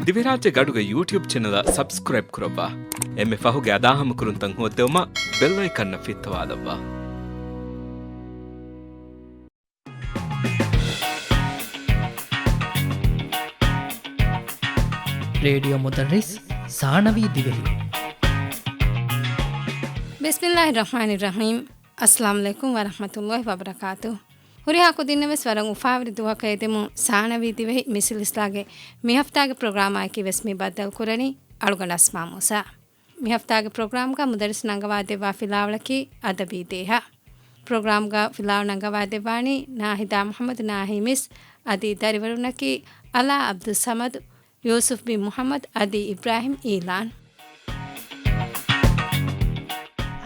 ದಿವಿರಾಜ್ಯ ಗಡುಗ YouTube channel subscribe ಕುರವ್ವ ಎಮ್ಮೆ ಫಹುಗೆ ಅದಾಹಮ ಕುರುಂತಂ ಹೋತೆವಮ bell ಐಕನ್ನ ಫಿತ್ತವಾದವ್ವ. Radio ಮುದರ್ರಿಸ್ ಸಾಣವಿ ದಿವೆಹಿ. ಬಿಸ್ಮಿಲ್ಲಾಹಿರ್ ರಹಮಾನಿರ್ Rahim. ಅಸ್ಸಲಾಮು ಅಲೈಕುಂ ವರಹಮತುಲ್ಲಾಹಿ ವಬರಕಾತುಹು. ಹುರಿಹಾಕು ದಿನವೆಸ್ ವರಂ ಉಫಾವರಿ ದುವಕ ಎದೆಮು ಸಾಣವಿ ದಿವೆಹಿ ಮಿಸಿಲಿಸ್ಲಾಗೆ ಮಿಹಫ್ತಾಗೆ program ಆಯ್ಕೆ ವೆಸ್ ಮಿ ಬದ್ದಲ್ ಕುರನಿ ಅಳುಗಂಡ ಅಸ್ಮಾಮೂಸಾ. ಮಿಹಫ್ತಾಗೆ ಪ್ರೋಗ್ರಾಮ್ಗ ಮುದರಿಸ್ ನಂಗವಾ ದೆವ್ವಾ ಫಿಲಾವಳಕಿ ಅದಬಿ ದೇಹ. ಪ್ರೋಗ್ರಾಮ್ಗ ಫಿಲಾವ್ ನಂಗವಾ ದೆವ್ವಾಣಿ ನಾಹಿದಾ ಮುಹಮ್ಮದ್ ನಾಹಿ ಮಿಸ್ ಅದಿ ದರಿವರುನಕಿ ಅಲಾ ಅಬ್ದುಲ್ ಸಮದ್ ಯೂಸುಫ್ ಬಿ ಮುಹಮ್ಮದ್ ಅದಿ ಇಬ್ರಾಹಿಂ ಈಲಾನ್.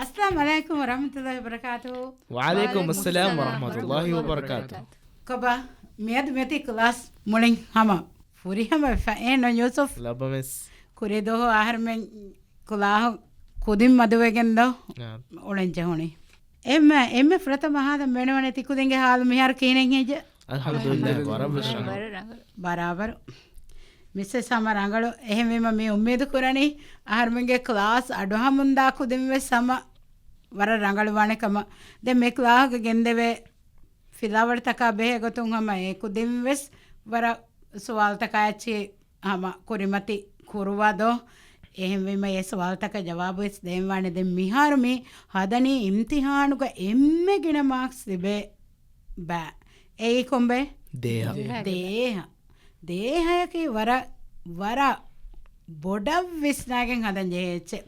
अस्सलाम वालेकुम वरहमतुल्लाहि वबरकातुहू. वालेकुम अस्सलाम वरहमतुल्लाहि वबरकातुहू. Koba miad meti class morning hama furi hama fa eno Yusuf labames kure do ahar men kulah kudim madwegen do olenje honi emme frata mahada menwane tikudenge haal mihar kinen heje alhamdulillah barabar ಮಿಸ್ಸೆ ಸಮ ರಂಗಳು එහෙම මේ උම්මේද කුරණි ආහාරමගේ class අඩුහමුන්දා කුදෙම්වෙ සම වර ರಂಗಳು වණකම දැන් මේ class ගෙන්දෙවේ ෆිලාවර තකා බෙහෙ ගොතුන් හම ඒ කුදෙම්වෙස් වර සවාල් තකාචි හම කුරිමති කුරුවදෝ එහෙම මේ සවාල් තක ජවාබ් වෙස් දෙන්වානේ දැන් මිහාරමි හදනි ඉම්තිහානුක එම්මෙගින මාක්ස් තිබේ බෑ ඒ කොම්බේ ದೇಹಕ್ಕೆ ವರ ಬೊಡ ವಿಸ್ನಾಗೆ ಹದಂಜೆ ಹೆಚ್ಚೆ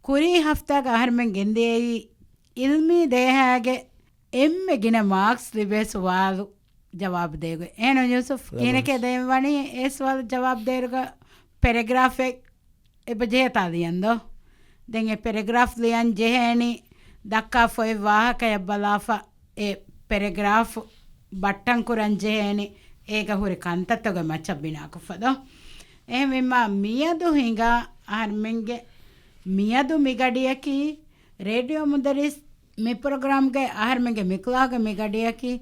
ಕುರಿ ಹಫ್ತಾಗ ಆಹಾರಮೆಂಗೆ ಗೆಂದೇಯಿ ಇಲ್ಮಿ ದೇಹಾಗೆ ಎಮ್ಮೆಗಿನ ಮಾರ್ಕ್ಸ್ ಲಿಬೆ ಸವಾಲು ಜವಾಬ್ ದೇಗು ಏನು ಯೂಸುಫ್ ಏನಕ್ಕೆ ದೇವಾಣಿ ಏ ಸವಾಲು ಜವಾಬ್ ದೇರುಗ ಪೆರೆಗ್ರಾಫ್ ಎಬ್ಬ ಜೇತಾದಿ ಅಂದೋ ದೆಂಗೆ ಪೆರೆಗ್ರಾಫ್ ಲಿಯನ್ ಜೆಹೇಣಿ ದಕ್ಕಾ ಫೊಯ್ ವಾಹಕ ಎಬ್ಬಲಾಫ ಎ ಪೆರೆಗ್ರಾಫ್ ಬಟ್ಟಂ ಕುರನ್ ಜೆಹೇಣಿ ඒක හුරි කන්තත්තග මච්චබ්බිනාකුෆදෝ එහෙම මියදු හිඟා ආර්මෙන්ගේ මියදු මිගඩියකි ರೇಡಿಯೋ ಮುದರಿಸ್ ಮಿ ಪ್ರೋಗ್ರಾಮ್ಗೆ ಆಹಾರಮೆಂಗೆ ಮಿಕ್ಲಾಗ ಮಿಗಡಿಯಕಿ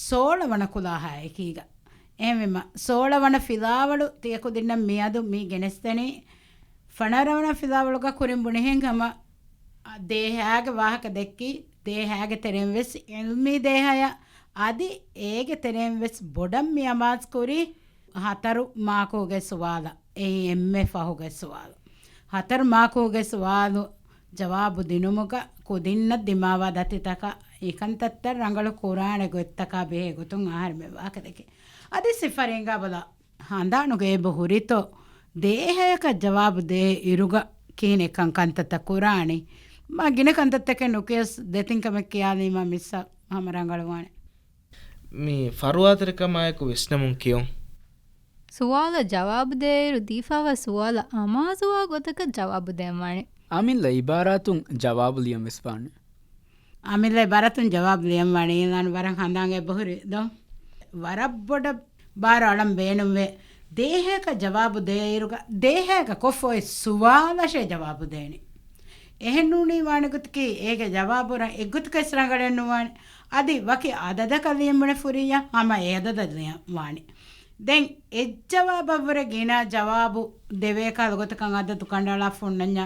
ಸೋಳವಣ ಕುಲಾಹಾಯಕೀಗ එහෙම ಸೋಳವಣ ಫಿಲಾವಳು ತಿಯಕು ದಿನ್ನ ಮಿಯದು ಮಿ ಗೆನೆಸ್ತನಿ ಫಣರವಣ ಫಿಲಾವಳುಗ ಕುರಿಂಬುಣಿ ಹೆಂಗಮ ದೇಹಾಗ ವಾಹಕ ದೆಕ್ಕಿ ದೇಹಾಗ ತೆರೆಂವೆಸ್ ಎಲ್ಮಿ ದೇಹಯ ಅದಿ ಏಗೆ ತೆರೆಂವೆಸ್ ಬೊಡಂ ಮಿಯಮಾಸ್ ಕುರಿ ಹತರು ಮಾಕೋಗೆ ಸುವಾಲ ಏ ಎಮ್ಮೆ ಫಹುಗೆ ಸುವಾಲು ಹತರು ಮಾಕೋಗೆ ಸುವಾಲು ಜವಾಬು ದಿನುಮುಗ ಕುದಿನ್ನ ದಿಮಾವ ದತಿತಕ ಏಕಂತತ್ತ ರಂಗಳು ಕುರಾಣೆ ಗೊತ್ತಕ ಬೇ ಗೊತ್ತುಂ ಆಹಾರ ಮೆ ವಾಕದಕ್ಕೆ ಅದಿ ಸಿಫರಿಂಗ ಬಲ ಹಂದಾನುಗೆ ಬಹುರಿತೋ ದೇಹಯಕ ಜವಾಬು ದೇ ಇರುಗ ಕೀನೆ ಕಂಕಂತತ್ತ ಕುರಾಣಿ ಮಾ ಗಿನ ಕಂತತ್ತಕ್ಕೆ ನುಕೇಸ್ ದೆತಿಂಕಮೆ ಕಿಯಾಲಿಮ ಮಿಸ್ಸ ಹಮರಂಗಳು ವಾಣೆ ಮೀ ಫರ್ವಾತರಿಕಮಾಯಕು ವಿಷ್ಣಮುನ್ ಕಿಯೋಂ ಸುವಾಲ ಜವಾಬು ದೇರು ದೀಫಾವ ಸುವಾಲ ಅಮಾಸುವಾ ಗೊತಕ ಜವಾಬು ದೇಮಾಣೆ ಆಮಿಲ್ಲ ಇಬಾರಾತುನ್ ಜವಾಬು ಲಿಯಂ ವಿಸ್ಪಾಣೆ ಆಮಿಲ್ಲ ಇಬಾರಾತುನ್ ಜವಾಬು ಲಿಯಂ ವಾಣೆ ನಾನು ವರಂ ಹಂದಾಂಗೆ ಬಹುರಿ ದೋ ವರಬ್ಬೊಡ ಬಾರ ಅಳಂ ಬೇನುವೆ ದೇಹಕ ಜವಾಬು ದೇರುಗ ದೇಹಕ ಕೊಫೋಯ್ ಸುವಾಲಶೆ ಜವಾಬು ದೇಣಿ එහෙනුනි ವಾಣಗುತ್ಕಿ ಏಗೆ ಜವಾಬುರ ಎಗ್ಗುತ್ಕ ಸ್ರಂಗಳೆನ್ನು ವಾಣೆ ಅದಿ ವಕಿ ಅದದ ಕಲಿಯಮ್ಮನೆ ಫುರಿಯ ಅಮ ಏದದ ವಾಣಿ ದೆನ್ ಎಜ್ಜವಾಬವ್ವರ ಗಿನ ಜವಾಬು ದೇವೇ ಕಾಲ ಗೊತ್ತಕಂಗ ಅದದು ಕಂಡಳ ಫುಣ್ಣഞ്ഞ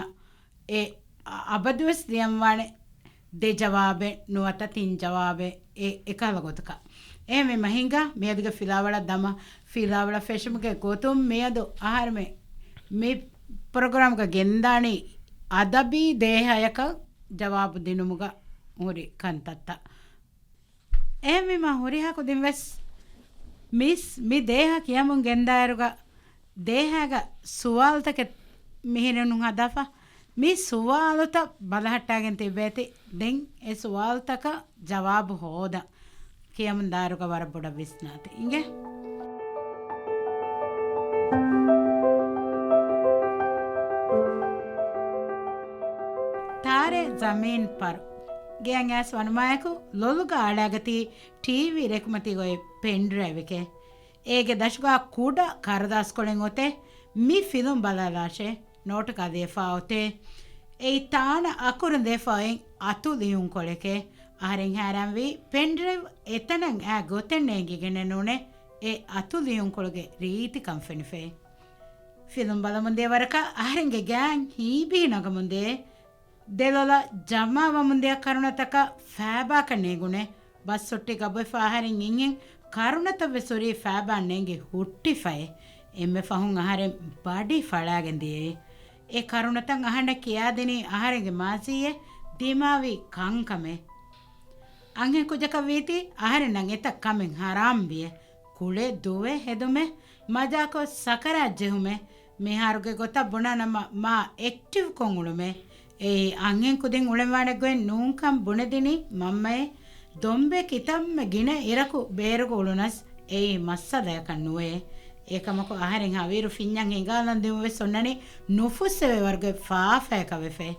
ಎ ಅಬದುವಸ್ ದಿಯಂ ವಾಣೆ ದೆ ಜವಾಬೆ ನುವತ ತಿನ್ ಜವಾಬೆ ಎ ಕಾಲ ಗೊತ್ತಕ ಎಮೆ ಮಹಿಂಗ ಮೇದಗ ಫಿಲಾವಳ ದಮ ಫಿಲಾವಳ ಫೆಶಮ್ಗೆ ಗೋತುಂ ಮೇದು ಆಹಾರಮೆ ಮೇ ಪ್ರೋಗ್ರಾಮ್ಗ ಗೆಂದಾಣಿ ಅದಬಿ ದೇಹಯಕ ಜವಾಬು ದಿನುಮುಗ ಹುರಿ ಕಂತತ್ತ එහෙම හොරිහාකු දින්වස් මිස් මි දේහ කියමුන් ගෙන්දායරුග දේහග සුවාල්තක මිහිරනු හදෆා මි සුවාලත බලහට්ටාගෙන් තිබේති දෙන් ඒ සුවාල්තක ජවාබු හෝද කියමුන් දාරුග වර බොඩ විස්නාති ඉංගේ ತಾರೆ ಜಮೀನ್ ಪರ್ ಗೆಂಗ್ ಆಸ್ ವನಮಾಯಕು ಲೊಲುಗ ಆಳಾಗತಿ ಟಿವಿ ರೆಕಮತಿ ಗೋಯ್ ಪೆನ್ ಡ್ರೈವ್ ಕೆ ಏಗೆ ದಶಗ ಕೂಡ ಕರದಾಸ್ಕೊಳೆಂಗ್ ಓತೆ ಮಿ ಫಿಲ್ಮ್ ಬಲಾಲಾಶೆ ನೋಟಕ ದೇಫಾ ಓತೆ ಏ ತಾಣ ಅಕುರನ್ ದೇಫಾಯೆಂಗ್ ಅತು ಲಿಯುಂ ಕೊಳೆಕೆ ಆಹರೆಂಗ್ ಹ್ಯಾರಂ ವಿ ಪೆನ್ ಡ್ರೈವ್ ಎತನಂಗ್ ಆ ಗೊತೆನ್ನೇಂಗಿಗೆ ನೆನುನೆ ಏ ಅತು ಲಿಯುಂ ಕೊಳಗೆ ರೀತಿ ಕಂಫೆನಿಫೆ ಫಿಲಂ ಬಲ ಮುಂದೆ ವರಕ ಆಹರಂಗೆ ಗ್ಯಾಂಗ್ ಹೀಬಿ ನಗ ಮುಂದೆ ದೆಲೊಲ ಜಮಾವ ಮುಂದೆ ಕರುಣತಕ ಫ್ಯಾಬಾಕ ನೇಗುಣೆ ಬಸ್ ಸೊಟ್ಟಿ ಗಬ್ಬೆ ಆಹರೆಂ ಇಂಗೆಂ ಕರುಣತವೆ ಸೊರಿ ಫ್ಯಾಬಾ ನೇಂಗೆ ಹುಟ್ಟಿ ಫೈ ಎಮ್ಮೆ ಫಹುಂ ಆಹರೆಂ ಬಡಿ ಫಳಾಗೆಂದಿಯೇ ಎ ಕರುಣತಂ ಅಹಂಡ ಕಿಯಾದಿನಿ ಆಹರೆಂಗೆ ಮಾಸಿಯೆ ದಿಮಾವಿ ಕಂಕಮೆ ಅಂಗೆ ಕುಜಕ ವೀತಿ ಆಹರೆನಂ ಎತ ಕಮೆಂ ಹರಾಂಬಿಯೆ ಕುಳೆ ದುವೆ ಹೆದುಮೆ ಮಜಾಕೋ ಸಕರಾಜ್ಜೆಹುಮೆ ಮಿಹಾರುಗೆ ಗೊತ್ತ ಬುಣ ನಮ್ಮ ಮಾ ಎಕ್ಟಿವ್ ಕೊಂಗುಳುಮೆ ಏ ಅಂಗೆ ಕುದಿಂ ಉಳೆವಾಡೆಗೊಯ್ ನೂಂಕಂ ಬುಣದಿನಿ ಮಮ್ಮೆ ದೊಂಬೆ ಕಿತಮ್ಮೆ ಗಿಣೆ ಇರಕು ಬೇರುಗು ಉಳುನಸ್ ಏಯ್ ಮಸ್ಸದಯಕನ್ನುವೆ ಏಕಮಕು ಆಹರೆಂ ಹವೀರು ಫಿಂಜಂ ಹಿಂಗಾಲಂದಿಮುವೆ ಸೊನ್ನನಿ ನುಫುಸ್ಸೆವೆ ವರ್ಗೆ ಫಾಫೇಕವೆಫೆ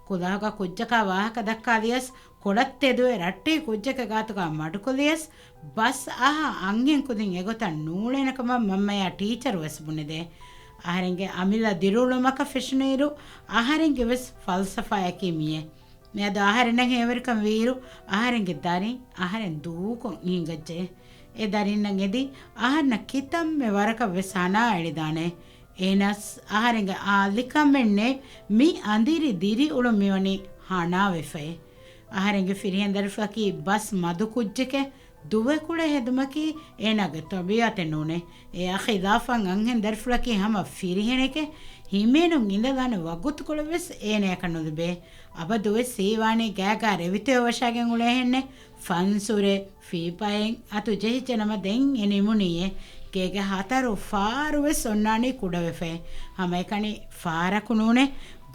ಕುದಾಗ ಕುಜ್ಜಕ ವಾಹಕ ದಕ್ಕಾದಿಯಸ್ ಕೊಡತ್ತೆದುವೆ ರಟ್ಟಿ ಕುಜ್ಜಕ ಗಾತುಗ ಮಡುಕೊಲಿಯಸ್ ಬಸ್ ಆಹ ಅಂಗೆಂ ಕುದಿಂ ಎಗೊತ ನೂಳೆನಕಮ ಮಮ್ಮಯ ಟೀಚರ್ ವೆಸ್ ಬುಣಿದೆ ಆಹರೆಂಗೆ ಅಮಿಲ ದಿರುಳುಮಕ ಫಿಶನೀರು ಆಹರೆಂಗೆ ವೆಸ್ ಫಲ್ಸಫಾಯಕಿ ಮಿಯೆ ಮೇದ ಆಹರೆನಗೆ ಎವರಿಕಂ ವೀರು ಆಹರೆಂಗೆ ದಾರಿ ಆಹರೆಂ ದೂಕೊಂ ಹಿಂಗಜ್ಜೆ ಎ ದರಿನ್ನಂ ಎದಿ ಆಹರ್ನ ಕಿತಮ್ಮೆ ವರಕ ವೆಸ್ ಹನಾ ಎಳಿದಾನೆ ಏನಸ್ ಆಹರೆಂಗೆ ಆ ಲಿಕಮ್ಮೆಣ್ಣೆ ಮಿ ಅಂದಿರಿ ದಿರಿ ಉಳು ಮಿವನಿ ಹಣಾ ವೆಫೆ ಆಹರೆಂಗೆ ಫಿರಿಯನ್ ದರ್ಫಕಿ ಬಸ್ ಮಧು ಕುಜ್ಜಕೆ ದುವೆ ಕುಳೆ ಹೆದುಮಕಿ ಏನಾಗೆ ತೊಬಿಯಾತೆ ನೂನೆ ಎ ಅಖಿದಾಫಂ ಅಂಗೆನ್ ದರ್ಫಲಕಿ ಹಮ ಫಿರಿಯನೆಕೆ ಹಿಮೇನು ಇಂದದಾನೆ ವಗುತ್ತುಕೊಳವೆಸ್ ಏನೇ ಕಣ್ಣುದು ಬೇ ಅಬ ದುವೆ ಸೇವಾಣಿ ಗ್ಯಾಗ ರೆವಿತೆ ವಶಾಗೆ ಉಳೆ ಹೆಣ್ಣೆ ಫನ್ಸುರೆ ಫೀಪಾಯೆಂ ಅತು ಜೆಹಿಚೆ ನಮ ದೆಂ ಎನಿಮುನಿಯೆ ಕೇಗೆ ಹತರು ಫಾರುವೆಸ್ ಒನ್ನಾಣಿ ಕುಡವೆಫೆ ಹಮೆ ಕಣಿ ಫಾರಕು ನೂನೆ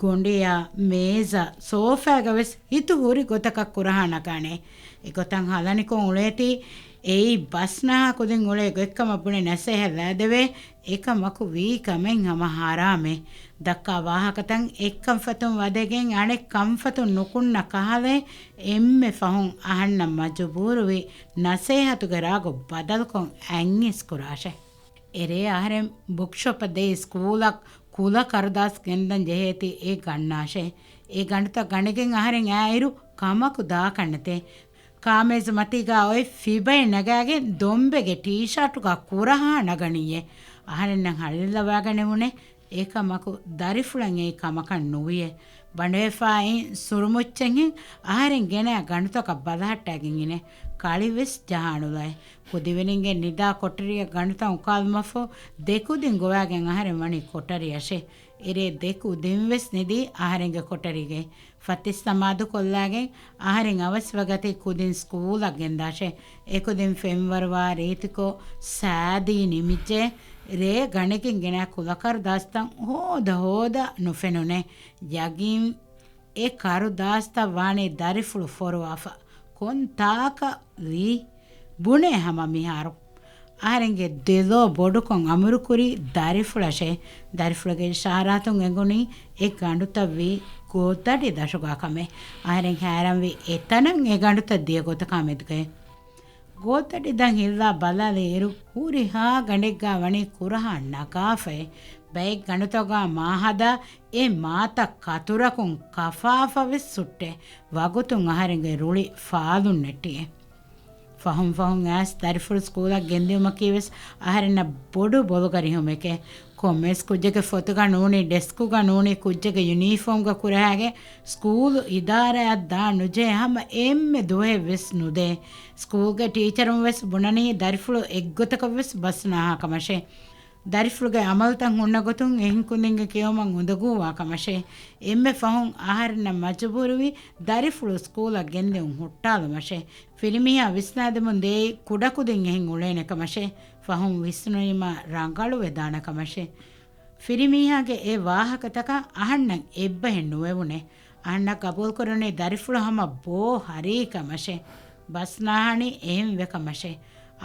ಗೊಂಡಿಯ ಮೇಜ ಸೋಫಾಗವೆಸ್ ಹಿತು ಹೂರಿ ಗೊತಕ ಕುರಹಾಣ ಕಾಣೆ ಎ ಗೊತ್ತಂ ಹಲನಿಕೊ ಉಳೇತಿ ಏಯ್ ಬಸ್ನಾ ಕುದಿಂ ಉಳೆ ಗೊಕ್ಕಮ ಬುಣೆ ನಸೆ ಹೆಲ್ಲಾದವೆ ಏಕಮಕು ವೀ ಕಮೆಂ ಹಮ ಹಾರಾಮೆ ದಕ್ಕಾ ವಾಹಕತಂ ಎಕ್ಕಂ ಫತುಂ ವದೆಗೆಂ ಅಣೆ ಕಂಫತು ನುಕುಣ್ಣ ಕಹಲೆ ಎಮ್ಮೆ ಫಹುಂ ಅಹಣ್ಣ ಮಜಬೂರುವಿ ನಸೆ ಹತುಗೆ ರಾಗು ಬದಲ್ಕೊಂ ಆಂಗಿಸ್ ಕುರಾಶೆ ಎರೆ ಆಹರೆಂ ಬುಕ್ ಶಾಪ್ ದೇ ಸ್ಕೂಲಕ್ ಕೂಲ ಕರದಾಸ್ ಗೆಂದಂ ಜೆಹೇತಿ ಏ ಗಣ್ಣಾಶೆ ಏ ಗಂಡತ ಗಣಿಗೆಂ ಆಹರೆಂ ಆಯಿರು ಕಮಕು ದಾಕಣ್ಣತೆ ಕಾಮೇಜ್ ಮತಿಗ ಒಯ್ ಫಿಬೈ ನಗಾಗೆ ದೊಂಬೆಗೆ ಟೀ ಶರ್ಟುಗ ಕುರಹಾ ನಗಣಿಯೆ ಆಹರೆನ್ನಂ ಹಳ್ಳಿಲ್ಲವಾಗಣೆವುಣೆ ಏಕಮಕು ದರಿಫುಳಂ ಏ ಕಮಕನ್ ನುವಿಯೆ ಬಂಡೇಫಾಯಿ ಸುರುಮುಚ್ಚೆಂಗಿ ಆಹರೆಂ ಗೆನೆ ಗಂಡತಕ ಬದಹಟ್ಟಾಗಿಂಗಿನೆ ಕಳಿವೆಸ್ ಜಹಾಣುಲೈ ಕುದಿವೆನಿಂಗೆ ನಿದಾ ಕೊಟ್ಟರಿಯ ಗಂಡತ ಉಕಾಲ್ಮಫೋ ದೆಕುದಿನ್ ಗೋವಾಗೆಂ ಆಹರೆಂ ಮಣಿ ಕೊಟ್ಟರಿಯಶೆ ಇರೆ ದೆಕು ದಿನ್ವೆಸ್ ನಿದಿ ಆಹರೆಂಗೆ ಕೊಟ್ಟರಿಗೆ ಫತ್ತಿಸ್ತಮಾದು ಕೊಲ್ಲಾಗೆಂ ಆಹರೆಂ ಅವಸ್ವಗತಿ ಕುದಿನ್ ಸ್ಕೂಲಕ್ ಗೆಂದಾಶೆ ಎಕುದಿನ್ ಫೆಂವರ್ವಾ ರೀತಿಕೋ ಸ್ಯಾದಿ ನಿಮಿಜ್ಜೆ ರೇ ಗಣಕಿನ್ ಗೆನ ಕುಲಕರ್ ದಾಸ್ತಂ ಹೋದ ನುಫೆನುನೆ ಯಗಿಂ ಎ ಕರು ದಾಸ್ತ ವಾಣಿ ದರಿಫುಳು ಫೊರುವಾಫ ಕೊಂತಾಕ ಲೀ ಬುಣೆ ಹಮ ಮಿಹಾರು ಆಹರೆಂಗೆ ದೆಲೋ ಬೊಡುಕೊಂ ಅಮುರು ಕುರಿ ದರಿಫುಳಶೆ ದರಿಫುಳಗೆ ಶಾರಾತುಂ ಎಂಗುನಿ ಎ ಗಂಡುತ ವಿ ಗೋತಡಿ ದಶುಗಾಕಮೆ ಆಹರೆಂ ಹ್ಯಾರಂ ವಿ ಎತನಂ ಎ ಗಂಡುತ ದಿಯ ಗೊತ ಕಾಮೆದ್ಗೆ ಗೋತಡಿದಂ ಹಿಲ್ಲಾ ಬಲಲೇರು ಹೂರಿ ಹಾ ಗಂಡೆಗ್ಗ ವಣಿ ಕುರಹ ನಕಾಫೆ ಬೈಕ್ ಗಂಡುತೊಗ ಮಾಹದ ಎ ಮಾತ ಕತುರಕುಂ ಕಫಾಫವೆಸ್ ಸುಟ್ಟೆ ವಗುತುಂ ಆಹರೆಂಗೆ ರುಳಿ ಫಾದುನ್ ನೆಟ್ಟಿಯೆ ಫಹುಂ ಆಸ್ ದರಿಫುಳು ಸ್ಕೂಲಕ್ ಗೆಂದಿಮಕೀವೆಸ್ ಆಹರೆನ್ನ ಬೊಡು ಬೊಲುಗರಿಹುಮೆಕೆ ಕೊಮ್ಮೆಸ್ ಕುಜ್ಜೆಗೆ ಫೊತುಗ ನೂನಿ ಡೆಸ್ಕುಗ ನೂನಿ ಕುಜ್ಜೆಗೆ ಯುನಿಫಾರ್ಮ್ಗ ಕುರಹಾಗೆ ಸ್ಕೂಲು ಇದಾರೆಯದ್ದ ನುಜೆ ಹಮ ಎಮ್ಮೆ ದುವೆ ವೆಸ್ ನುದೆ ಸ್ಕೂಲ್ಗೆ ಟೀಚರುಂ ವೆಸ್ ಬುಣನಿ ದರಿಫುಳು ಎಗ್ಗೊತಕವೆಸ್ ಬಸ್ ನಾಹಾಕಮಶೆ ದರಿಫುಳುಗೆ ಅಮಲ್ತಂ ಹುಣ್ಣ ಗೊತ್ತುಂ ಎಹಿಂಕುಂದಿಂಗೆ ಕಿಯೋಮಂ ಉದಗೂವಾ ಕಮಶೆ ಎಮ್ಮೆ ಫಹುಂ ಆಹಾರನ ಮಜಬೂರುವಿ ದರಿಫುಳು ಸ್ಕೂಲ ಗೆಂದೆಂ ಹುಟ್ಟಾಲು ಮಶೆ ಫಿಲಿಮಿಯ ವಿಸ್ನಾದ ಮುಂದೆ ಕುಡಕುದಿಂ ಎಹಿಂ ಉಳೇನೆ ಕಮಶೆ ಫಹುಂ ವಿಸ್ನುಯಿಮ ರಂಗಳು ವೆದಾನ ಕಮಶೆ ಫಿಲಿಮಿಯಾಗೆ ಎ ವಾಹಕತಕ ಅಹಣ್ಣಂ ಎಬ್ಬ ಹೆಣ್ಣುವೆವುನೆ ಅಹಣ್ಣ ಕಬೂಲ್ ಕೊರನೆ ದರಿಫುಳು ಹಮ ಬೋ ಹರೀ ಕಮಶೆ ಬಸ್ನಾಹಣಿ ಏಂ ವೆ ಕಮಶೆ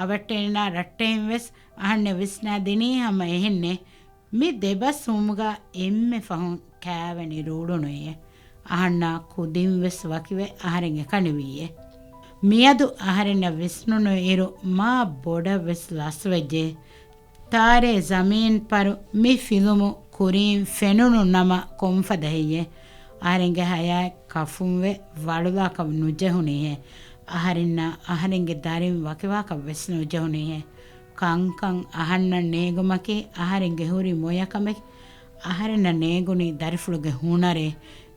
ಅವಟ್ಟೆನ ರಟ್ಟೆಂ ವೆಸ್ ಅಹಣ್ಣೆ ವಿಸ್ನಾ ದಿನೀ ಹಮ ಎಹೆನ್ನೆ ಮಿ ದೆಬಸ್ ಹುಮುಗ ಎಮ್ಮೆ ಫಹುಂ ಕ್ಯಾವೆನಿ ರೂಡುನುಯೆ ಅಹಣ್ಣ ಕುದಿಂ ವೆಸ್ ವಕಿವೆ ಆಹರೆಂಗೆ ಕಣಿವಿಯೆ ಮಿಯದು ಆಹರೆನ ವಿಸ್ನುನು ಇರು ಮಾ ಬೊಡ ವೆಸ್ ಲಸ್ವೆಜ್ಜೆ ತಾರೆ ಜಮೀನ್ ಪರು ಮಿ ಫಿಲುಮು ಕುರೀಂ ಫೆನುನು ನಮ ಕೊಂಫದಹಿಯೆ ಆಹರೆಂಗೆ ಹಯ ಕಫುಂವೆ ವಳುಲಾಕ ನುಜೆಹುನಿಯೆ ಆಹರೆಂಗೆ ದಾರಿಂ ವಕಿವಾಕ ವೆಸ್ ನುಜೆಹುನಿಯೆ ಕಂಕಂ ಅಹನ್ನ ನೇಗುಮಕಿ ಆಹಾರಿಂಗೆ ಹುರಿ ಮೊಯಕಮೆಗೆ ಆಹಾರನ ನೇಗುನಿ ದರಿಫುಳುಗೆ ಹುಣರೆ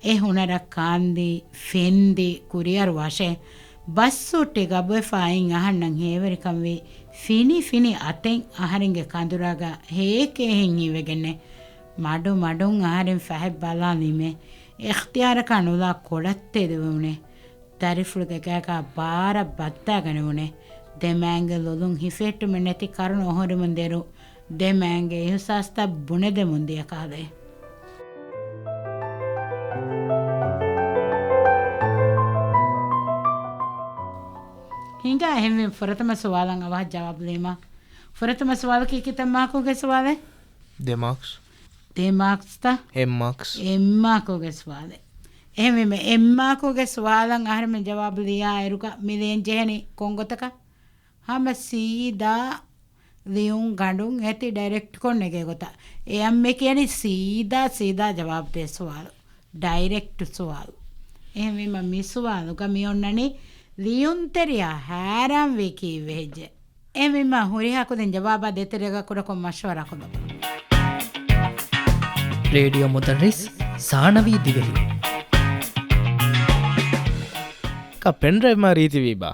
ಎ ಹುಣರ ಕಾಂದಿ ಫೆಂದಿ ಕುರಿಯರು ವಾಶೆ ಬಸ್ಸುಟ್ಟಿ ಗಬ್ಬೆ ಫಾಯಿಂ ಅಹಣ್ಣಂ ಹೇವರಿಕಂವಿ ಫಿನಿ ಅತೆಂ ಆಹಾರಿಂಗೆ ಕಂದುರಾಗ ಹೇಕೆ ಹಿಂಗಿವೆಗೆನ್ನೆ ಮಡುಂ ಆಹಾರಿನ ಫಹಬ್ ಬಲಾನಿಮೆ ಇಖ್ತಿಯಾರ ಕಣುಲ ಕೊಡತ್ತೆದುವನೆ ದರಿಫುಳುಗೆ ಕೇಕ ಬಾರ ಬತ್ತಾಗನುವನೆ ದೆಮ್ಯಾಂಗೆ ಲೊಲುಂ ಹಿಫೆಟ್ಟು ಮೆಣ್ಣೆತಿ ಕರುಣು ಹೊರಿ ಮುಂದೆರು ದೆಮ್ಯಾಂಗೆ ಇಹುಸಾಸ್ತ ಬುಣೆದೆ ಮುಂದಿಯ ಕಾದೆ ಹಿಂಗ ಹೆಮ್ಮೆ ಫುರತಮ ಸವಾಲಂಗ ಅವ ಜವಾಬ್ ಲೇಮಾ ಫುರತಮ ಸವಾಲ ಕಿ ಕಿತಮ್ಮಾಕುಗೆ ಸವಾಲೆ දෙමාක්ස් තා එම්මාකෝගේ ස්වාලේ එහෙම එම්මාකෝගේ ස්වාලන් අහරම ජවාබ දියා එරුක මිලෙන් ජෙහනි කොංගොතක හම සීදා ලියුම් ගඬුන් ඇති ඩයිරෙක්ට් කොන්න එකේ ගොත එයම් මේ කියන්නේ සීදා ජවාබ දෙ සවාල ඩයිරෙක්ට් සවාල එහෙම මම මිසවාලුක මියොන්නනේ ලියුම් තෙරියා හැරම් වෙකී වෙජ්ජ එහෙම මම හොරිහා කොදෙන් ජවාබ දෙතරේක කොට කො මෂවරා කොද ರೇಡಿಯೋ ಮುದರ್ರಿಸ್ ಸಾಣವಿ ದಿವೆಹಿ ಪೆನ್ ಡ್ರೈವ್ ಮಾ ರೀತಿವಿ ಬಾ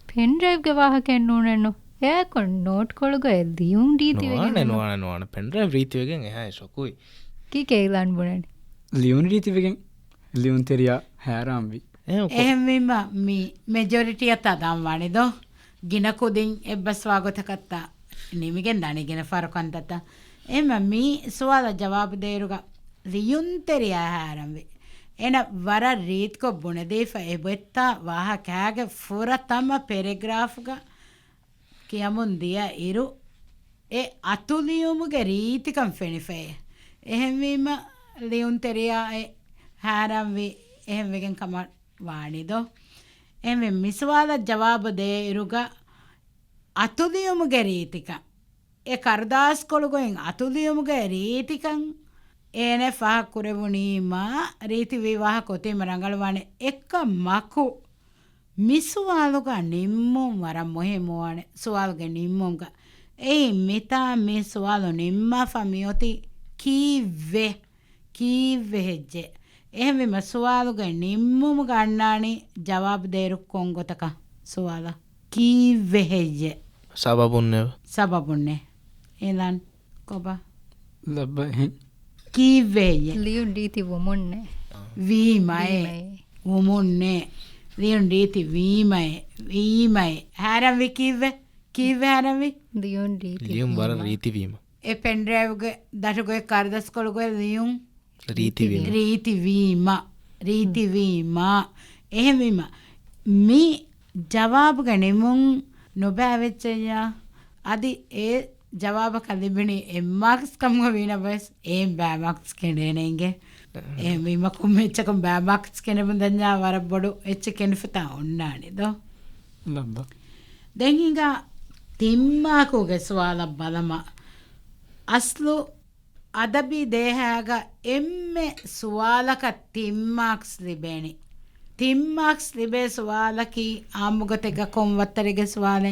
ಪೆನ್ ಡ್ರೈವ್ಗೆ ವಾಹಕ ಎಣ್ಣು ಯಾಕೊಂಡು ನೋಟ್ಕೊಳಗ ಎಲ್ಲಿಯೂ ರೀತಿವೆ ನೋಣ ಪೆನ್ ಡ್ರೈವ್ ರೀತಿವೆಗೆ ಎಹಾ ಶೊಕುಯಿ ಕಿ ಕೇಲಾನ್ ಬುಣನಿ ලියුන් රීතිවගෙන් ලියුන් තෙරියා හැරාම්වි එහෙම මී මෙජොරිටිය තදම් වනිදෝ ගිනකුදින් එබ්බස්වාගොතකත්තා නිමිගෙන් දනිගෙන ෆරකන්තත එම මී සුවාල ජවාබ දේරුග ලියුන් තෙරියා හැරම්වි එන වර රීත්කො බුණදීෆ එබෙත්තා ವಾಹ කෑගේ ෆුර තම පෙරග්‍රාෆ්ග කියමුන් දිය ඉරු ඒ අතුලියුමුගේ රීතිකම් ෆෙනිෆේ එහෙමවීම ලියුන් තෙරියා හැරම්වි එහෙමගෙන් කම ವಾಣಿದೋ ಎಮ್ಮೆ ಮಿಸವಾದ ಜವಾಬು ದೇರುಗ ಅತುಲಿಯುಮುಗೆ ರೀತಿಕ ಎ ಕರ್ದಾಸ್ಕೊಳುಗೊಯ್ ಅತುಲಿಯುಮುಗೆ ರೀತಿಕಂ ಏನೆ ಫಹ ಕುರೆವುಣೀಮ ರೀತಿ ವಿವಾಹ ಕೊತಿಮ ರಂಗಳವಾಣೆ ಎಕ್ಕ ಮಕು ಮಿಸುವಾಲುಗ ನಿಮ್ಮುಂ ವರ ಮೊಹೆಮುವಾಣೆ ಸುವಾಲುಗೆ ನಿಮ್ಮುಂಗ ಏಯ್ ಮಿತಾ ಮಿ ಸುವಾಲು ನಿಮ್ಮ ಫಮಿಯೋತಿ ಕೀವೆ ಹೆಜ್ಜೆ එහෙම සුවාලුගේ නිම්මුම ගන්නානේ ජවාබ් දෙරු කොංගොතක සුවාල කීවෙහෙජ්ජ සබබුන්නේ එලන් කොබ ලබ්බහෙන් කීවෙහෙජ්ජ ලියුන් දීති වොමුන්නේ වීමයි වොමුන්නේ ලියුන් දීති වීමයි හැරම්වි කීවෙ හැරම්වි ලියුන් දීති ලියුම් වර රීති වීම ඒ පෙන් ඩ්‍රයිව් ගේ දටුගේ කරදස් කොළුගේ ලියුම් ರೀತಿವೀಮ එහෙමම මේ ජවාබුග නිමුන් නොබෑවෙච්චය අදි ඒ ජවාබ කලිබිණි එම්මාක්ස් කම්ග වීන බස් ඒම් බෑමක්ස් කෙනේනෙන්ගේ එහෙමම කුම්මෙච්චකම් බෑමක්ස් කෙනෙබඳඥා වර බොඩු එච්ච කෙනිෆතා ඔන්නානිදෝ ලබ්බ දැන්හිඟ තිම්මාකුගේ ස්වාල බලම අස්ලු ಅದಬಿ ದೇಹಾಗ ಎಮ್ಮೆ ಸುವಾಲಕ ತಿಮ್ಮಾಕ್ಸ್ ಲಿಬೇಣಿ ತಿಮ್ಮಾಕ್ಸ್ ಲಿಬೆ ಸುವಾಲಕಿ ಆಮುಗತೆಗ ಕೊಂವತ್ತರಿಗೆ ಸುವಾಲೆ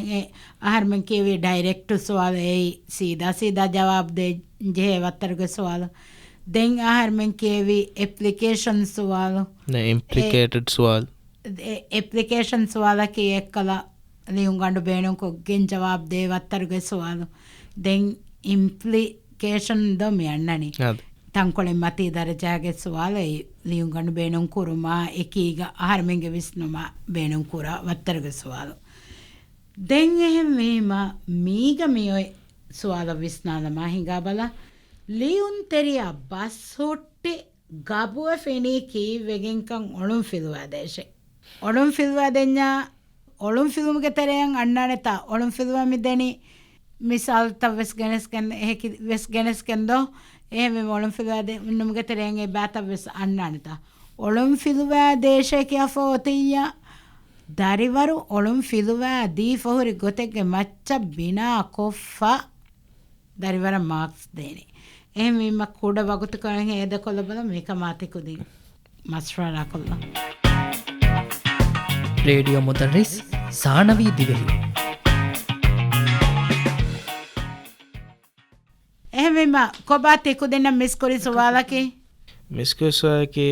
ಆಹರ್ಮನ್ ಕೇವಿ ಡೈರೆಕ್ಟ್ ಸುವಾಲ ಏಯ್ ಸೀದಾ ಜವಾಬ್ ದೇ ಜೆ ವತ್ತರಿಗೆ ಸುವಾಲ ದೆಂಗ್ ಆಹರ್ಮನ್ ಕೇವಿ ಎಪ್ಲಿಕೇಶನ್ ಸುವಾಲು ಇಂಪ್ಲಿಕೇಟೆಡ್ ಸುವಾಲ್ ಎಪ್ಲಿಕೇಶನ್ ಸುವಾಲಕಿ ಎಕ್ಕಲ ಲಿಯುಂಗಂಡು ಬೇಣು ಕೊಗ್ಗೆನ್ ಜವಾಬ್ ದೇ ವತ್ತರಿಗೆ ಸುವಾಲು ದೆಂಗ್ ಕೇಶನ್ ದೊ ಮಿ ಅಣ್ಣನಿ ತಂಕೊಳೆ ಮತಿ ದರಜಾಗೆ ಸುವಾಲ ಲಿಯುಂ ಗಂಡು ಬೇಣಂ ಕುರುಮ ಎಕೀಗ ಆಹಾರಮೆಂಗೆ ವಿಸ್ನುಮ ಬೇಣಂ ಕುರ ವತ್ತರಗೆ ಸುವಾಲು ದೆಂಗೆ ಮೀಮ ಮೀಗ ಮಿಯೊಯ್ ಸುವಾಲ ವಿಸ್ನಾಲಮ ಹಿಂಗ ಬಲ ಲಿಯುಂ ತೆರಿಯ ಬಸ್ ಹೊಟ್ಟೆ ಗಬುವ ಫೆನಿ ಕೀವೆಗೆಂಕಂ ಒಳುಂ ಫಿಲ್ವಾದೇಶೆ ಒಳುಂ ಫಿಲ್ವಾದೆಂಜ ಒಳುಂ ಫಿಲ್ಮ್ಗೆ ತೆರೆಯಂ ಅಣ್ಣಾನೆತ ಒಳುಂ ಫಿಲ್ವಾ ಮಿದ್ದೆನಿ මිසල් තවස් ගැනස්කන් එහෙකි වෙස් ගැනස්කන්දෝ එහෙම ඔලම් ෆිල්වාද නුම්ගේ තරෙන්ගේ බාත වෙස් අන්නනත ඔලම් ෆිල්වා දේශකයා ෆෝතිය දරිවරු ඔලම් ෆිල්වා දී ෆෝරි ගොතෙක්ගේ මච්ච බිනා කොෆා දරිවර මාක්ස් දෙනේ එහෙම මම කුඩ වගුතු කරන් හේද කොළ බල මේක මාති කුදී මස්රා කොළ ರೇಡಿಯೋ ಮುದರ್ರಿಸ್ ಸಾಣವಿ ದಿವೆಹಿ එහෙම කොබා තෙකු දෙන්න මිස් කොරි සවාලකේ මිස්කස්වායකි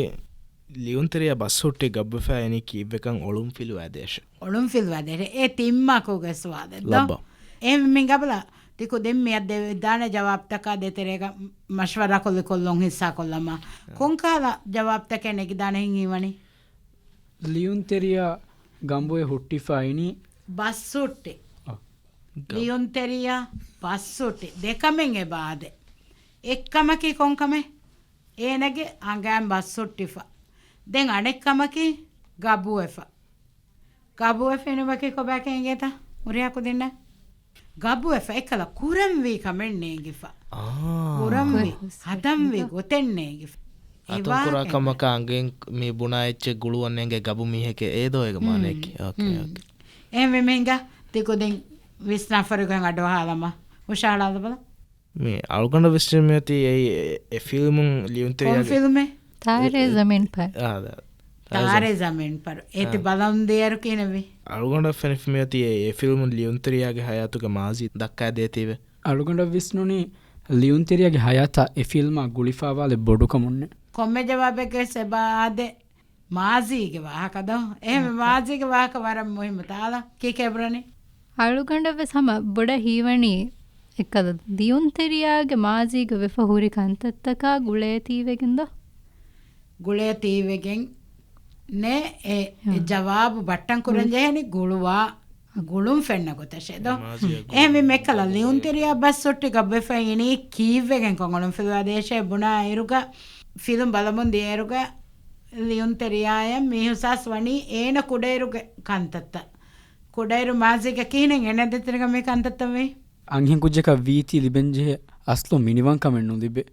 ලියුන්තරිය බස්සොට්ටේ ගබ්බෆෑයනි කීවකං ඔළුම් ෆිලු ඇදේශ ඔළුම් ෆිල් වදේ ඒ තිම්මකෝගේ ස්වාද ලබ්බා එහෙම මින් ගබලා තිකු දෙම් මියත් දාන ජවාබ් තකා දෙතරේක මෂවරා කොල්ල කොල්ලොන් හිස්සා කොල්ලම කොන්කාලා ජවාබ් තකේ නෙකි දාන හිඟිවනි ලියුන් තෙරියා ගම්බුවේ හුට්ටිෆයිනි බස්සොට්ටේ ලියුන් තෙරියා බස්සොට්ටේ දෙකමෙන් එබාදේ එක්කමකි කොන්කමේ ඒනගේ අංගෑම් බස්සොට්ටිෆා දැන් අනෙක්කමකි ගබුවෙෆා ගබුවෙෆෙනුවකි කොබෑකෙන් ගෙතා උරියකු දෙන්න ගබුවෙෆ එකල කුරම් වී කමෙන්නේ ගිෆා කුරම් වී හදම් වී ගොතෙන්නේ ගිෆා අතුන් කුරා කමක අංගෙන් මේ බුණා එච්ච ගුළුවන්නේගේ ගබු මිහකේ ඒදෝ එක මානෙකි ඕකේ ඕකේ එහෙම මෙංගා තිකුදෙන් විස්නාෆරුගෙන් අඩවහලම උෂාලාද බල මේ අල්ගොන්ඩ විස්ටර්මියති ඒ ෆිල්මුන් ලියුන්තරිය කොන් ෆිල්මේ තාරේ ज़मीन पर තාරේ ज़मीन पर ඒති බලම් දෙයරු කියනවේ අල්ගොන්ඩ ෆිල්මියති ඒ ෆිල්මුන් ලියුන්තරියගේ හයාතුක මාසි දක්කා දේතිවේ අලුගොඩ විස්නුනි ලියුන් තෙරියාගේ හයාතා ඒ ෆිල්ම ගුලිෆාවාලේ බොඩුකමුන්නේ කොම්මෙ ජවාබෙක සබාදේ මාසීගේ වාහකද එහෙම මාසීගේ වාහක වරම් මොහිම තාලා කීකේබරනේ අලුගඬ සම බොඩ හීවණි එකද දියුන් තෙරියාගේ මාසීග වෙෆ හුරි කන්තත්තකා ගුලේ තීවෙගෙන්ද ගුලේ තීවෙගෙන් නේ ඒ ජවාබ බට්ටන් කුරන් ජෙහෙනි ගුළුවා ගුළුම් ෆෙන්න ගොතෂේද එහෙම මෙකල ලියුන් තෙරියා බස්සොට්ටි ගබ්බෙෆයිනි කීවෙගෙන් කොංගලම් ෆිල්වා දේශේ බුණා ඉරුක ෆිල්ම් බලමුන් දේරුක ලියුන් තෙරියාය මිහුසස් වනි ඒන කුඩේරුක කන්තත්ත කුඩේරු මාසික කීනෙන් එන දෙතරක මේ කන්තත්ත වේ අංහෙන් කුජ්ජක වීති ලිබෙන්ජේ අස්ලෝ මිනිවන් කමෙන් නුදිබේ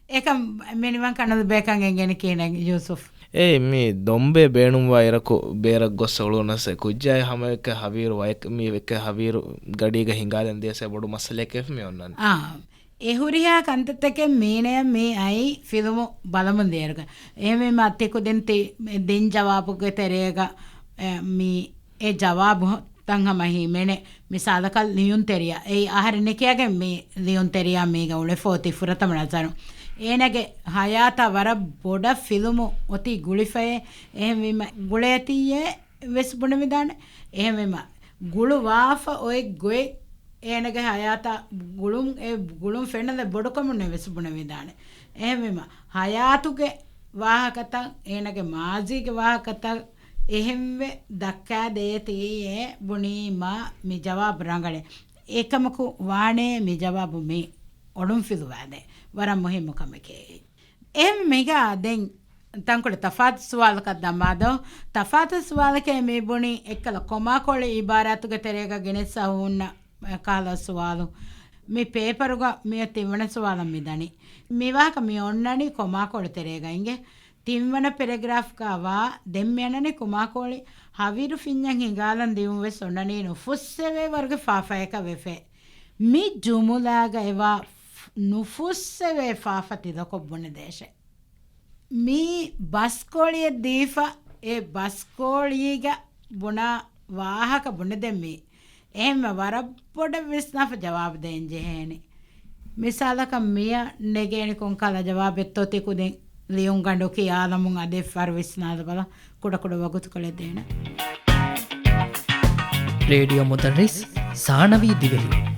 ඒක මිනිවන් කනද බේකන් එගෙන කියන යූසුෆ් ඒ මේ දොම්බේ බේනුම් වෛරකු බේරක් ගොස්ස ඔළුවනස කුජ්ජාය හැම එක හවීරු වයක මේ එක හවීරු ගඩීග හිඟාලෙන් දේසේ බොඩු මස්සලෙකෙෆ් මේ ඔන්නන් එහුරියා කන්තත්තකෙන් මේනය මේ අයි ෆිල්මු බලමුන් දේරුක එහෙම මත්තෙකු දෙන් ජවාපුක තෙරේක මේ ඒ ජවාබු තංහමහි මෙනේ මිසාලකල් ලියුන් තෙරියා ඒ ආහාරනේ කියගේ මේ ලියුන් තෙරියා මේ ගවුලේ ෆෝති ෆුරතම නසරු ඒනගේ හයාතා වර බොඩ ෆිල්මු ඔති ගුලිෆයේ එහෙම ගුලේතියේ වෙස් බුණ විදාන එහෙම ගුළු වාෆ ඔය ගොයි ඒනගේ හයාතා ගුළුම් ෆෙන්නද බොඩකමුනේ වෙස් බුණ විදාන එහෙම හයාතුගේ වාහකතන් ඒනගේ මාසීගේ වාහකතන් එහෙම්වෙ දක්කා දේතියේ බුණීමා මි ජවාබ රංගලේ ඒකමකු වානේ මි ජවාබ මේ ඔඩුම් ෆිදුවාදේ වරම් මොහිමකමකේ එහෙම මෙගා දෙන් තංකොල තෆාත් සවාලක දමාදෝ තෆාත් සවාලකේ මේ බුණි එක්කල කොමා කොලේ ඉබාරාතුගේ තෙරේක ගෙනස්සා වුන්න කාල සවාලු මේ පේපරුග මේ තිවන සවාලම් මිදනි මේවාක මේ ඔන්නනි කොමා කොල තෙරේක ඉංගේ තිම්වන පෙරග්‍රාෆ් කාවා දෙම්යනනේ කුමාකෝලි හවිරු ෆින්යන් හිඟාලන් දියුම් වෙස් ඔන්නනේ නුෆුස්සෙවේ වර්ග ෆාෆයක වෙෆේ මි ජුමුලාග එවා නුෆුස්සෙවේ ෆාෆති දකොබ්බුන දේශේ මි බස්කෝලිය දීෆා ඒ බස්කෝලියග බුණා වාහක බුණ දෙමි එහෙම වරපොඩ විස්නෆ ජවාබ දෙන් ජෙහෙනි මිසාලක මිය නෙගේනි කොන්කල ජවාබ එත්තොති කුදෙන් ලියුන් ගඩු කියාලමුන් අදේ ෆර් විස්නාද බල කුඩ කුඩ වගුතු කළ දෙන රේඩියෝ මුදරිස් සානවී දිවෙහි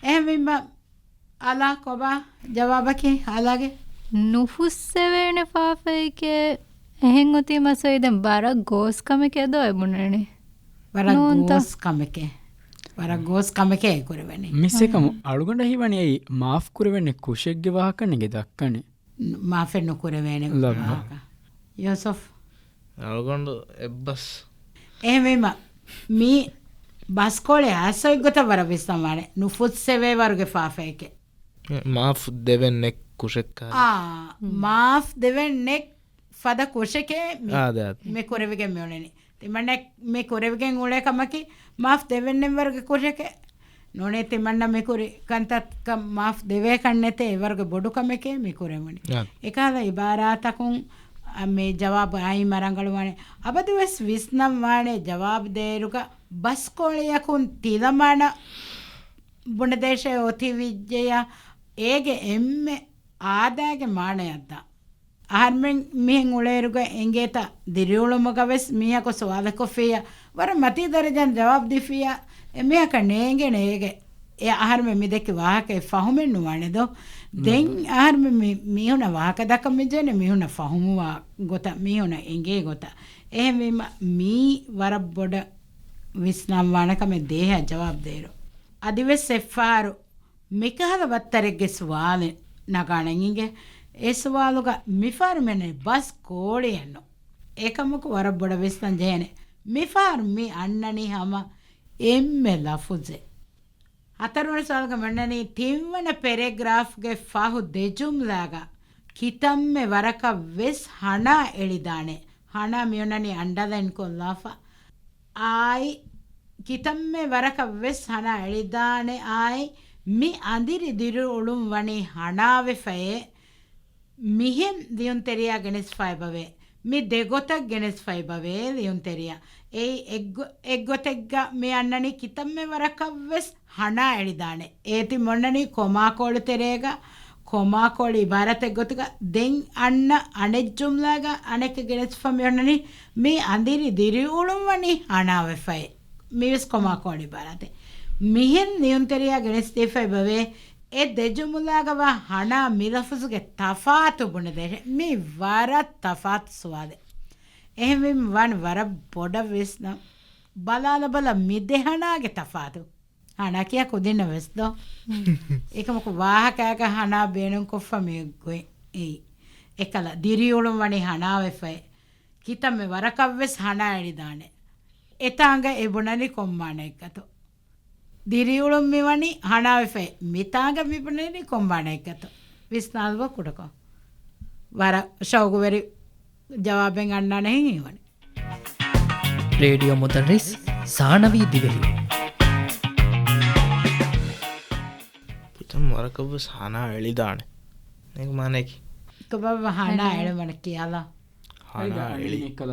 එහෙම අලා කොබා ජවාබකේ අලාගේ නුෆුස්සෙවේන ෆාෆයිකේ එහෙන් ඔති මසොයිදම් බාර ගෝස් කමකේ දෝ එබුණනේ වර ගෝස් කමකේ වර ගෝස් කමකේ කුරවෙන්නේ මිස්සකම අලුගොඩ හිවණේ මාෆ් කුරවෙන්නේ කුෂෙක්ගේ වාහකන්නේගේ දක්කනේ මාෆෙන් නුකුරවෙන්නේ යෝසොෆ් අල්ගොන්ඩ එබ්බස් එහෙම මේ බස්කෝලේ ආසොයි ගොත වර විස්තමානේ නුෆුස්සෙවේ වර්ගේ ෆාෆේකේ මාෆ් දෙවෙන්නෙක් කුෂෙක්කා මාෆ් දෙවෙන්නෙක් ෆද කුෂකේ මේ කොරවිගෙන් මෙවනේ තිමන්නෙක් මේ කොරවිගෙන් උලේ කමකි මාෆ් දෙවෙන්නෙන් වර්ග කුෂකේ නොනේ තිමන්න මේ කුරි කන්තත් මාෆ් දෙවේ කන්නතේ වර්ග බොඩු කමකේ මේ කුරෙමනි ඒකාල ඉබාරාතකුන් මේ ජවාබ ආයි මරංගලුවානේ අබදවස් විස්නම් වානේ ජවාබ දේරුක බස්කෝලියකුන් තිලමන ಬುಣದೇಶ ಒತಿ ವಿಜ್ಜೆಯ ಏಗೆ ಎಮ್ಮೆ ಆದಾಗೆ ಮಾಣೆಯದ್ದ ಆರ್ಮೆಂಗ್ ಮಿಹೆಂಗ್ ಉಳೇರುಗ ಎಂಗೇತ ದಿರಿಯುಳುಮಗವೆಸ್ ಮಿಹಕ ಸ್ವಾದಕೊಫಿಯ ವರ ಮತಿ ದರಜನ್ ಜವಾಬ್ ದಿಫಿಯ ಮಿಹಕ ನೇಗೆ ನೇಗೆ ಎ ಆರ್ಮೆ ಮಿದಕ್ಕೆ ವಾಹಕ ಫಹುಮೆನ್ ನುವಾಣೆದೋ ದೆಂಗ್ ಆರ್ಮೆ ಮಿಹುನ ವಾಹಕ ದಕ ಮಿಜನೆ ಮಿಹುನ ಫಹುಮುವ ಗೊತ್ತ ಮಿಹುನ ಎಂಗೆ ಗೊತ್ತ එහෙම මී වර බොඩ විස්නම් වණකම දේහ ජවාබ් දේරු අදිවෙස් එෆාරු මිකහල වත්තරෙක්ගේ සවාල නගාණෙන්ගේ ඒ සවාලුග මිෆාර්මෙනේ බස් කෝඩියන්නෝ ඒකමක වර බොඩ විස්නම් ජේනේ මිෆාර් මි අන්නනි හම එම්මෙ ලෆුසේ අතරවන සල්ග මන්නනි තිම්වන පෙරග්‍රාෆ්ගේ ෆාහු දෙජුම්ලාග කිතම්මෙ වරක වෙස් හනා එලිදානේ ಹಣ ಮಿಯೋನನಿ ಅಂಡದನ್ ಕೊಲ್ಲಾಫ ಆಯ್ ಕಿತಮ್ಮೆ ವರಕ ವೆಸ್ ಹಣ ಎಳಿದಾನೆ ಆಯ್ ಮಿ ಅಂದಿರಿ ದಿರು ಉಳುಂ ವಣಿ ಹಣಾವೆ ಫಯೆ ಮಿಹೆಂ ದಿಯುನ್ ತೆರಿಯಾ ಗೆನೆಸ್ ಫೈಬವೆ ಮಿ ದೆಗೊತಕ್ ಗೆನೆಸ್ ಫೈಬವೆ ದಿಯುನ್ ತೆರಿಯಾ ಏಯ್ ಎಗ್ಗೊತೆಗ್ಗ ಮಿ ಅನ್ನನಿ ಕಿತಮ್ಮೆ ವರಕ ವೆಸ್ ಹಣ ಎಳಿದಾನೆ ಏತಿ ಮೊನ್ನನಿ ಕೊಮಾಕೋಳು ತೆರೆಗ කොමාකෝඩ ඉබාරතෙක් ගොතුක දෙන් අන්න අනෙක් ජුම්ලාග අනෙක ගෙනස් ෆමියොන්නනි මේ අඳිරි දිරි උළුම් වනි අනාවෙෆයි මිවස් කොමාකෝඩ ඉබාරතේ මිහෙන් නියුන්තරියා ගෙනස් දෙෆයි බවේ ඒ දෙජුමුලාගව හනා මිලෆුසුගේ තෆාතු බුණ දෙහ මේ වරත් තෆාත් සුවාද එහෙම වන් වර බොඩ වෙස්න බලාල බල මිදෙහනාගේ තෆාතු හනා කියා කුදින්න වෙස්දෝ ඒකමක වාහකයක හනා බේනුම් කොෆ මේ ගොයි ඒ එකල දිරියුළුම් වනි හනා වෙෆයි කිතම වරකව්වෙස් හනා එලිදානේ එතාංග එබුණනි කොම්මාන එක්කතෝ දිරියුළුම් මෙවනි හනා වෙෆයි මිතාංග විපුණනි කොම්මාන එක්කතෝ විස්නාල්ව කුඩකෝ වර ෂෞගුවරි ජවාබෙන් අන්නා නැහැ වනි ರೇಡಿಯೋ ಮುದರ್ರಿಸ್ ಸಾಣವಿ ದಿವೆಹಿ ವರಕಬ್ಬು ಹಣ ಎಳಿದಾಣೆ ನಿಂಗೆ ಮಾನೇಕಿ ಕಬ ಹಣ ಎಳೆ ಮಣಕಿ ಅಲ್ಲ ಹಣ ಎಳಿ ಕಲ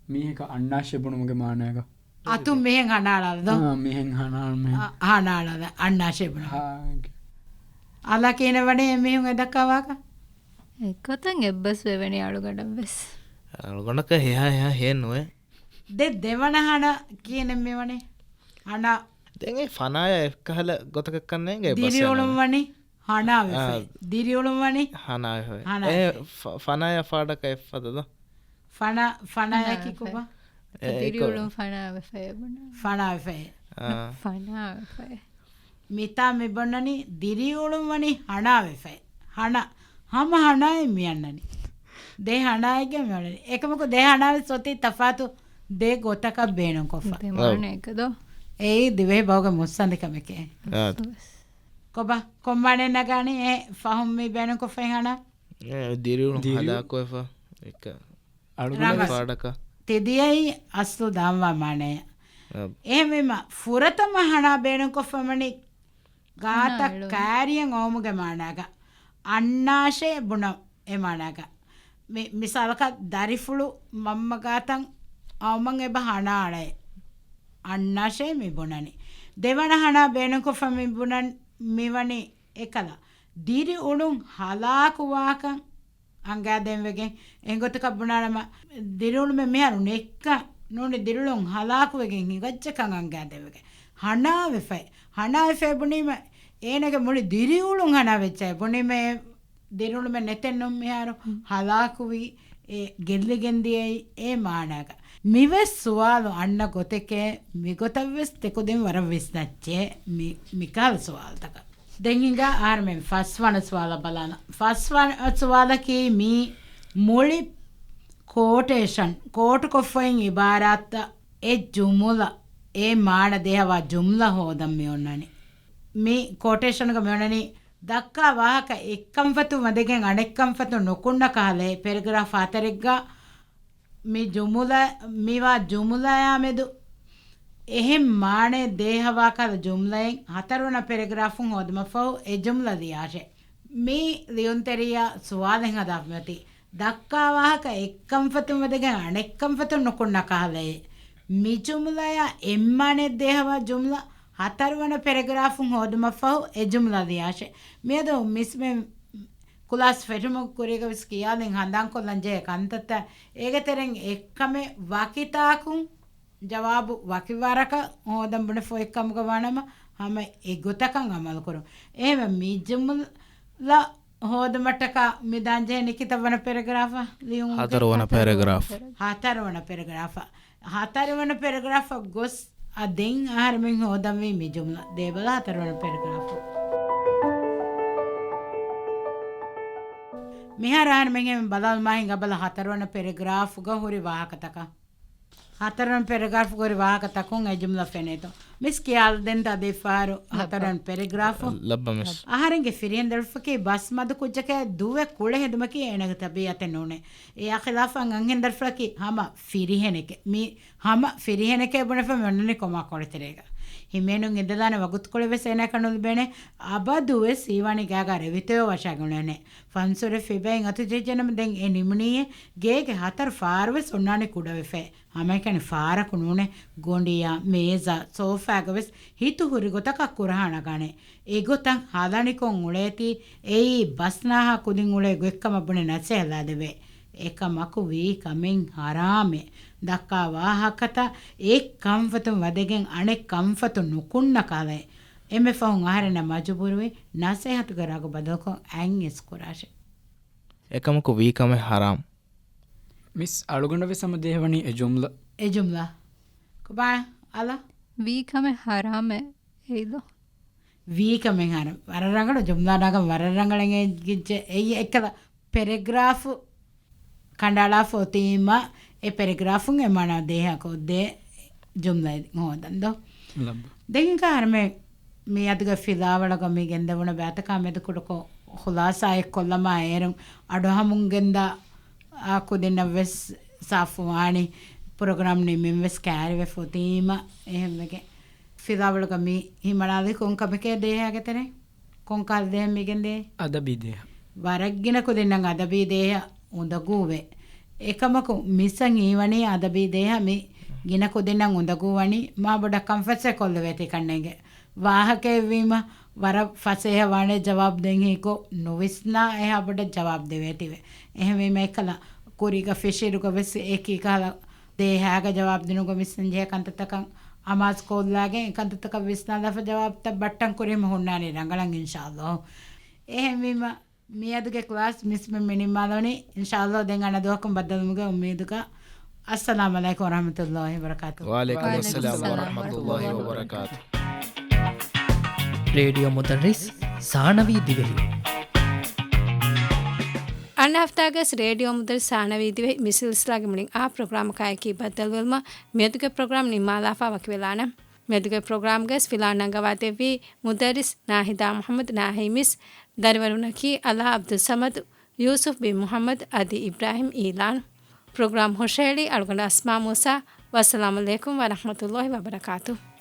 ಮೀಹಕ ಅಣ್ಣಾಶೆ ಬುಣಮಗೆ ಮಾನಾಗ අතු මෙහෙන් හනාලද මෙහෙන් හනාල් හනාලද අන්නාශේ බුණ අලා කියන වනේ මෙහෙන් එදක්කවාක එක්කොතන් එබ්බස් වෙවැනි අලුගඩම් වෙස් අලුගඩක එහා එහා හේනුවේ දෙවන හන කියන මෙවනේ අන දැන් ඒ ෆනාය එක්කහල ගොතක කන්නේ ගේ බස් දිරියොළුම් වනි හනාවේ දිරියොළුම් වනි හනාවේ ඒ ෆනාය ෆාඩක එෆදද ෆනාය කිකුබා දිරියොළුම් ෆනාවේ ෆයබුණ ෆනාවේ ෆනාවේ මිතා මෙබන්නනි දිරියොළුම් වනි හනාවේ හන හම හනාය මියන්නනි දේ හනායගේ මෙවනේ එකමක දේ හනාවේ සොති තෆාතු දේ ගොතක බේනො කොෆා දෙමාන එකදෝ ඒ දිවේ බෝග මුස්සන්දිකමකේ කොබා කොම්මානේ නගානේ ඒ ෆහම් මේ බේනො කොෆා හනා දිරියොළුම් හදාකෝ එෆා එක අලුගඩ ෆාඩක තෙදියයි අස්තු දාම්වා මානය එහෙමම ෆුරතම හනා බේනො කොෆමනි ගාත කාරියෙන් ඕමුගේ මානාග අන්නාශේ බුණ ඒ මානාග මේ මිසාලක දරිෆුළු මම්ම ගාතන් අවමන් එබ හනාලේ අන්නාශේ මේ බුණනි දෙවන හනා බේනො කොෆමි බුණන් මෙවනි එකල දිරි උණුන් හලාකුවාකන් ಅಂಗಾದೆಂ ವೆಗೆ ಎಂಗೊತ್ತ ಕಬ್ಬುನಾಳಮ ದಿರುಳು ಮೆ ಮೆಹರು ನೆಕ್ಕ ನೋಡಿ ದಿರುಳು ಹಲಾಕು ವೆಗೆ ಹಿಂಗಜ್ಜ ಕಂಗ ಅಂಗಾದೆಂ ವೆಗೆ ಹಣಾವೆ ಬುಣಿಮ ಏನಗೆ ಮುಳಿ ದಿರಿಯುಳು ಹಣ ವೆಚ್ಚ ಬುಣಿಮೆ ದಿರುಳು ಮೆ ನೆತೆನ್ನು ಮೆಹರು ಹಲಾಕುವಿ ಎ ಗೆಲ್ಲಿಗೆಂದಿಯೈ ಏ ಮಾಡಾಗ ಮಿವೆಸ್ ಸುವಾಲು ಅಣ್ಣ ಗೊತೆಕೆ ಮಿಗೊತವೆಸ್ ತೆಕುದೆಂ ವರವೆಸ್ ನಚ್ಚೆ ಮಿಕಾಲ್ ಸುವಾಲ್ ತಕ දෙංගිගා ආර්මෙන් ෆස්වන ස්වාල බලන ෆස්වන ස්වාලකී මී මුලි කෝටේෂන් කෝට කොෆයින් ඉබාරත්ත ඒ ජුමුල ඒ මාන දේහවා ජුම්ල හෝදම් මෙොන්නනි මී කෝටේෂන්ක මෙොන්නනි දක්කා වාහක එක්කම්ෆතු මදගෙන් අනෙක්කම්ෆතු නොකුන්න කාලේ පෙරග්‍රාෆ් ආතරෙක්ගා මී ජුමුල මිවා ජුමුලයා මෙදු එහෙම් මානේ දේහවාකද ජුම්ලයෙන් හතරවන පෙරග්‍රාෆුන් හොදමෆෝ ඒ ජුම්ල දියාශේ මේ ලියුන්තරියා සුවාදෙන් හදාපමති දක්කාවාහක එක්කම්ෆතුන් වදගෙන අනෙක්කම්ෆතුන් නොකුන්න කාලේ මි ජුම්ලයා එම්මානේ දේහවා ජුම්ල හතරවන පෙරග්‍රාෆුන් හෝදමෆහු එජුම්ලදියාශේ මේදෝ මිස්මෙ කුලාස් ෆෙටුමක් කුරේක විස් කියාදෙන් හඳන් කොල්ලන් ජේ කන්තත ඒගතරෙන් එක්කම වකිතාකුන් ජවාබු වකිවරක හෝදම් බන ෆෝ එක්කමක වනම හැම ඒ ගොතකන් අමල් කරු එහෙම මිජුම්ලා හෝදමටක මිදංජේ නිකිතවන පෙරග්‍රාෆා ලියුම් හතරවන පෙරග්‍රාෆ ගොස් අදෙන් ආහාරමින් හෝදම් වී මිජුම්ලා දේබලා හතරවන පෙරග්‍රාෆා මිහාරාන මෙහෙම බලල් මහින් ගබල හතරවන පෙරග්‍රාෆ් ග හොරි වාහකතක හතරවන පෙරග්‍රාෆ් ගොරි වාහකතකුන් එජුම්ලා ෆෙනේතෝ මිස් කියාල් දෙන්ද දෙෆාරු හතරවන පෙරග්‍රාෆ් ලබ්බමස් ආහාරෙන්ගේ ෆිරියන් දල්ෆකේ බස් මද කුජක දුවේ කුಳೆ හෙදුමකි එනග තබියත නෝනේ ඒ ඛිලාෆන් අංගෙන් දල්ෆකි හම ෆිරිහෙනක මි හම ෆිරිහෙනක බනෆ මෙන්නනේ කොමා කොරිතරේක හිමෙනුන් ඉදදාන වගුත් කොළ වෙසේන කනුල් බෙනේ අබදුවේ සීවානි ගාගා රෙවිතයෝ වශගුණනේ ෆන්සොරේ ෆෙබෙන් අතුජෙජනම දෙන් ඒ නිමුනියේ ගේගේ හතර ෆාරව සොන්නානේ කුඩ වෙෆේ අමයිකනේ ෆාර කුණුනේ ගොන්ඩියා මේසා සෝෆාගවස් හිතු හුරි ගොතක කුරහණ ගානේ ඒ ගොතන් හාදානිකොන් උලේති ඒයි බස්නාහ කුදින් උලේ ගොක්කම බුනේ නැසෙලා දෙවේ ඒකමකු වී කමින් හරාමේ දක්කා වාහකත ඒ කම්ෆතුන් වදගෙන් අනෙක් කම්ෆතු නුකුන්න කාලේ එමෙ ෆෝන් ආහරන මජබුරුවේ නසෙහතු කරාග බදකො ඇන් ඉස්කුරාෂේ එකමක වීකම හරාම් මිස් අලුගොඬ සම දේවණි එජුම්ලා කොබා අලා වීකම හරාම ඒදෝ වීකමෙන් හර වරරංගල ජුම්ලාඩාග වරරංගලෙන් ගිච්ච එයි එකල පෙරග්‍රාෆ් කණ්ඩාලා ෆෝතීම ඒ පෙරග්‍රාෆුන් එමන දේහකොද්දේ ජුම්ලා හොදන්දෝ දෙකින් කාරමේ මේ අදග ෆිලාවලක මේ ගෙන්දවන බෑතකා මෙද කුඩකෝ හුලාසාය කොල්ලම ඒරුම් අඩහමුන්ගෙන්ද ආකු දෙන්න වෙස් සාෆුවානි ප්‍රෝග්‍රෑම් නෙමෙන් වෙස් කෑරිවෙ ෆොතීම එහෙමක ෆිලාවලක මේ හිමනාලි කොන්කමකේ දේහයගතරේ කොන්කල් දෙහ මිගෙන්දේ අදබී දේහ වරග්ගෙන කොදෙන්නම් අදබී දේහ උඳගුවේ එකමක මිස්සන් ඊවනේ අදබී දේහ මේ ගින කොදෙන්නම් උඳගුවනි මා බොඩ කම්ෆර්ට්ස් කොල්ල වෙති කන්නේගේ වාහකේ වීම වර ෆසේහ වනේ ජවාබ් දෙන්හිකෝ නොවිස්නා එහා බොඩ ජවාබ් දෙවේතිවේ එහෙම මේකල කුරික ෆිෂිරුක වෙස් ඒකී කල දේහාග ජවාබ් දිනුක මිස්සන් ජේ කන්තතකන් අමාස් කොල්ලාගේ කන්තතක විස්නා දෆ ජවාබ් ත බට්ටන් කුරිම හොන්නානේ රංගලන් ඉන්ෂාල්ලාහ් එහෙම වීම මියදුගේ ක්ලාස් මිස් මිනිමාලෝනේ ඉන්ෂාල්ලාහ් දෙන් අනදුවකම් බද්දලමුගේ උම්මීදුක අස්සලාමු අලයිකුම් වරහමතුල්ලාහි වබරකාතුහු වඅලයිකුම් අස්සලාම් වරහමතුල්ලාහි වබරකාතුහු ರೇಡಿಯೋ ಮುದರ್ರಿಸ್ ಸಾಣವಿ ದಿವೆಹಿ ಅಣ್ಣ ಹಫ್ತಾಗಸ್ ರೇಡಿಯೋ ಮುದರ್ ಸಾಣವಿ ದಿವೆಹಿ ಮಿಸಿಲ್ಸ್ಲಾಗೆ ಮುಳಿಂಗ್ ಆ program ಕಾಯಕಿ ಬದ್ದಲ್ವಲ್ಮ ಮೆದುಗೆ program ನಿಮ್ಮಾಲಾಫಾ ವಕಿವೆಲಾನ ಮೆದುಗೆ program ಗಸ್ ಫಿಲಾನಂಗವಾತೆವಿ ಮುದರಿಸ್ Nahida Mohammed ನಾಹಿಮಿಸ್ ದರ್ವರುನಕಿ ಅಲಾ ಅಬ್ದುಲ್ ಸಮದ್ ಯೂಸುಫ್ ಬಿ ಮೊಹಮ್ಮದ್ ಅದಿ ಇಬ್ರಾಹಿಂ ಈಲಾನ್ ಪ್ರೋಗ್ರಾಮ್ ಹೊಶೇಳಿ ಅಳ್ಗೊಂಡ ಅಸ್ಮಾ ಮೂಸಾ ವಸ್ಸಲಾಮು ಅಲೈಕುಂ ವರಹಮತುಲ್ಲಾಹಿ ವಬರಕಾತುಹು